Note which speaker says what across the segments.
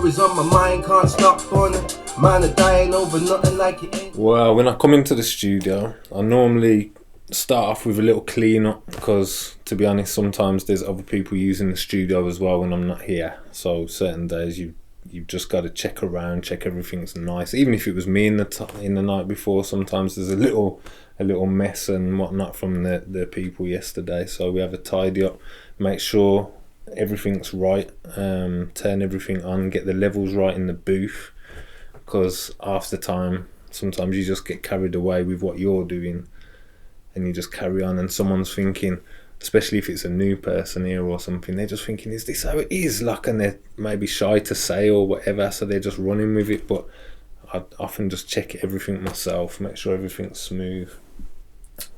Speaker 1: Worries on my mind, can't stop on it. Man are dying over nothing like it ain't.
Speaker 2: Well, when I come into the studio, I normally start off with a little clean up because, to be honest, sometimes there's other people using the studio as well when I'm not here. So certain days you've just got to check around, check everything's nice. Even if it was me in the night before, sometimes there's a little mess and whatnot from the people yesterday. So we have a tidy up, make sure everything's right, turn everything on, get the levels right in the booth, because half the time sometimes you just get carried away with what you're doing and you just carry on, and someone's thinking, especially if it's a new person here or something, they're just thinking, is this how it is? Like, and they're maybe shy to say or whatever, so they're just running with it. But I often just check everything myself, make sure everything's smooth,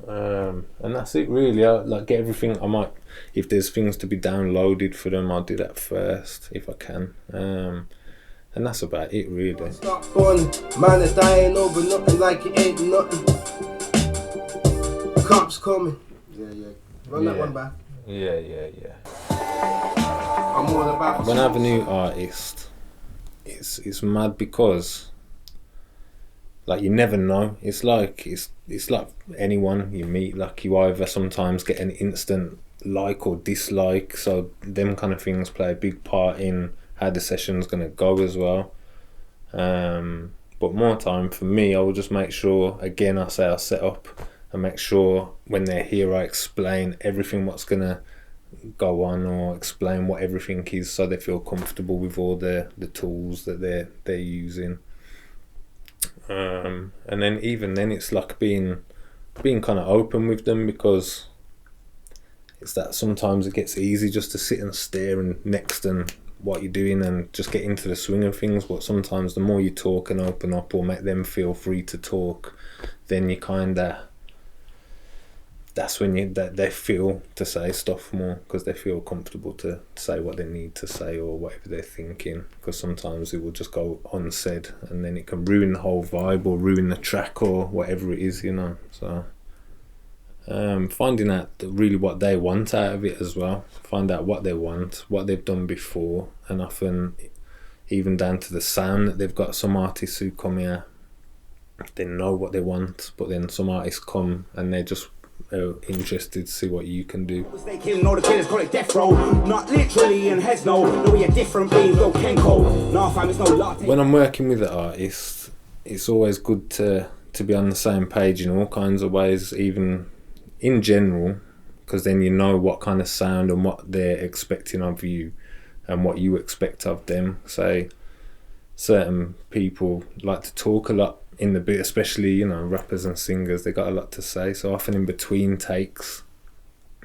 Speaker 2: and that's it really. I like get everything. I might, if there's things to be downloaded for them, I'll do that first if I can, and that's about it really.
Speaker 1: Stop on it. Man are dying over nothing like it ain't nothing. Cops coming. Yeah. Run that one back.
Speaker 2: Yeah.
Speaker 1: I'm all about.
Speaker 2: When I have a new artist, it's mad because, like, you never know. It's like anyone you meet. Like, you either sometimes get an instant like or dislike. So them kind of things play a big part in how the session's gonna go as well. But more time for me, I will just make sure. Again, I say I set up. I make sure when they're here I explain everything what's gonna go on, or explain what everything is, so they feel comfortable with all the tools that they're using. And then even then it's like being kind of open with them, because it's that sometimes it gets easy just to sit and stare and next and what you're doing and just get into the swing of things. But sometimes the more you talk and open up or make them feel free to talk, then you kind of, that's when they feel to say stuff more, because they feel comfortable to say what they need to say or whatever they're thinking. Because sometimes it will just go unsaid and then it can ruin the whole vibe or ruin the track or whatever it is, you know. So finding out really what they want out of it as well. Find out what they want, what they've done before, and often even down to the sound that they've got. Some artists who come here, they know what they want, but then some artists come and they're just interested to see what you can do.
Speaker 3: Know the killers call it death row, not literally, and heads no we are different beings, no Kenko. No fam, it's no latte.
Speaker 2: When I'm working with the artist, it's always good to be on the same page in all kinds of ways, even in general, because then you know what kind of sound and what they're expecting of you and what you expect of them. Say certain people like to talk a lot in the bit, especially, you know, rappers and singers, they got a lot to say. So often in between takes,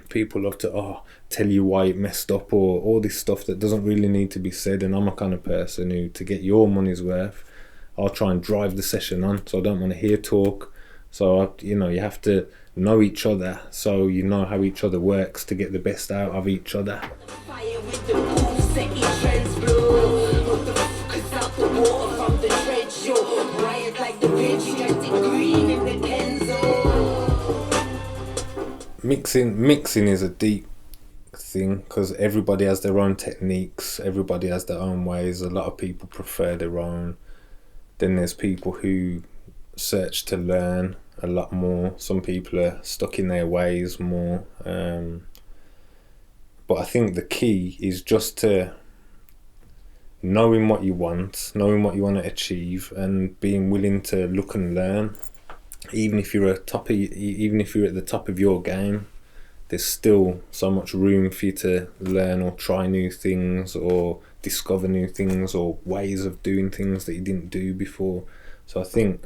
Speaker 2: people love to tell you why it messed up or all this stuff that doesn't really need to be said. And I'm a kind of person who, to get your money's worth, I'll try and drive the session on. So I don't want to hear talk. So you have to know each other, so you know how each other works to get the best out of each other. Mixing is a deep thing, because everybody has their own techniques, everybody has their own ways. A lot of people prefer their own. Then there's people who search to learn a lot more. Some people are stuck in their ways more. But I think the key is just to knowing what you want to achieve, and being willing to look and learn. Even if you're at the top of your game, there's still so much room for you to learn or try new things or discover new things or ways of doing things that you didn't do before. So I think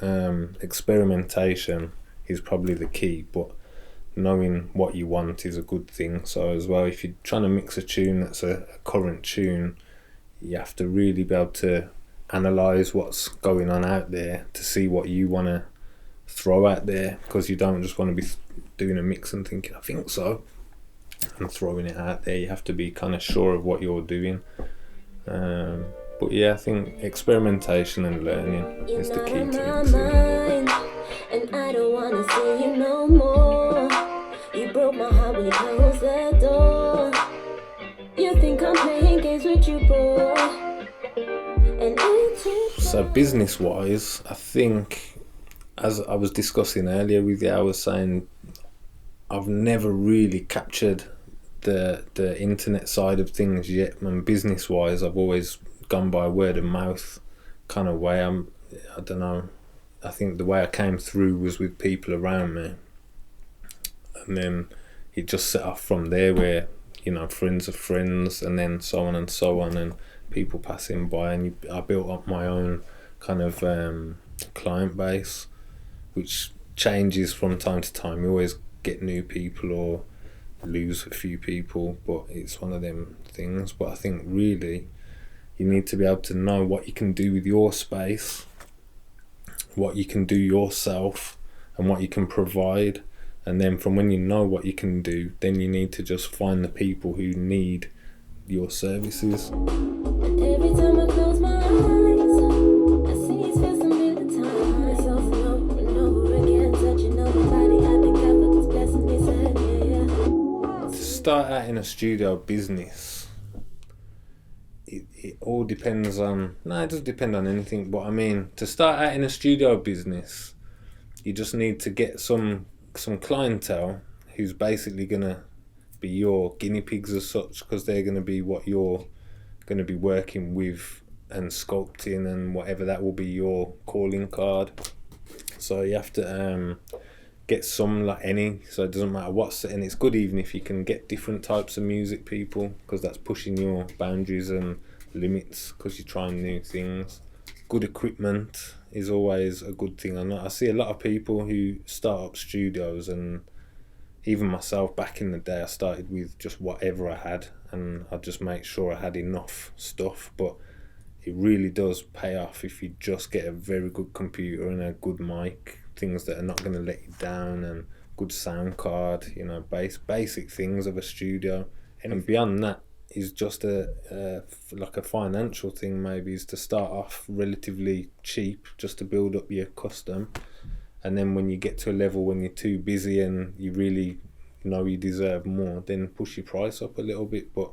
Speaker 2: experimentation is probably the key, but knowing what you want is a good thing. So as well, if you're trying to mix a tune that's a current tune, you have to really be able to analyse what's going on out there to see what you want to throw out there, because you don't just want to be doing a mix and thinking, I think so, and throwing it out there. You have to be kind of sure of what you're doing. But yeah, I think experimentation and learning is the key to mixing.
Speaker 4: And I don't wanna see you no more. You broke my heart when you closed the door. You think I'm playing games with you, boy?
Speaker 2: So business wise, I think, as I was discussing earlier with you, I was saying I've never really captured the internet side of things yet. And business wise, I've always gone by word of mouth kind of way. I don't know. I think the way I came through was with people around me, and then it just set off from there, where friends of friends, and then so on and so on, and people passing by, and I built up my own kind of client base, which changes from time to time. You always get new people or lose a few people, but it's one of them things. But I think really you need to be able to know what you can do with your space, what you can do yourself, and what you can provide. And then from when you know what you can do, then you need to just find the people who need your services.
Speaker 4: Every time I close my eyes, I see his face under the time. It's over and over again, touching on my body. I thank God for these blessings, they said, yeah.
Speaker 2: To start out in a studio business, it all depends on... No, it doesn't depend on anything, but I mean, to start out in a studio business, you just need to get some clientele who's basically going to be your guinea pigs as such, because they're going to be what you're going to be working with and sculpting, and whatever that will be your calling card. So you have to get some, like any, so it doesn't matter what's, and it's good even if you can get different types of music people, because that's pushing your boundaries and limits, because you're trying new things. Good equipment is always a good thing. I see a lot of people who start up studios, and even myself back in the day, I started with just whatever I had, and I'd just make sure I had enough stuff. But it really does pay off if you just get a very good computer and a good mic, things that are not going to let you down, and good sound card, basic things of a studio. And beyond that is just like a financial thing, maybe, is to start off relatively cheap just to build up your custom. And then when you get to a level when you're too busy and you really know you deserve more, then push your price up a little bit. But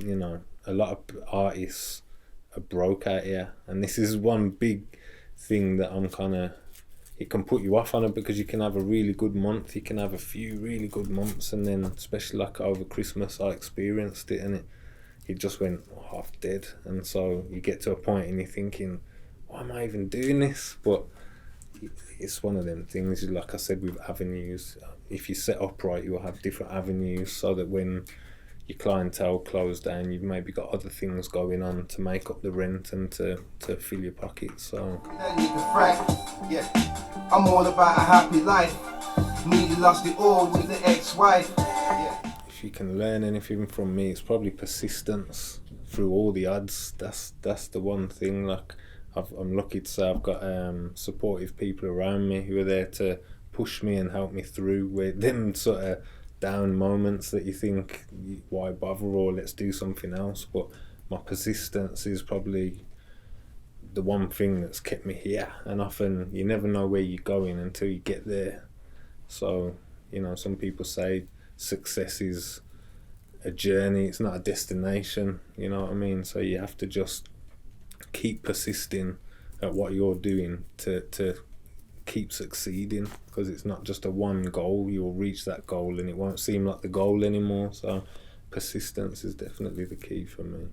Speaker 2: a lot of artists are broke out here, and this is one big thing that I'm kind of... It can put you off on it, because you can have a really good month, you can have a few really good months, and then especially like over Christmas I experienced it, and it just went half dead. And so you get to a point and you're thinking, why am I even doing this? But it's one of them things, like I said, with avenues. If you set up right, you'll have different avenues, so that when your clientele close down, you've maybe got other things going on to make up the rent and to fill your pockets. So
Speaker 1: I'm all about a happy life. Nearly lost it all with the ex-wife.
Speaker 2: If you can learn anything from me, it's probably persistence through all the odds. That's the one thing. Like I'm lucky to say I've got supportive people around me who are there to push me and help me through with them sort of down moments that you think, why bother, or let's do something else. But my persistence is probably the one thing that's kept me here. And often you never know where you're going until you get there. So some people say success is a journey, it's not a destination, you know what I mean? So you have to just keep persisting at what you're doing to keep succeeding, because it's not just a one goal. You'll reach that goal and it won't seem like the goal anymore. So persistence is definitely the key for me.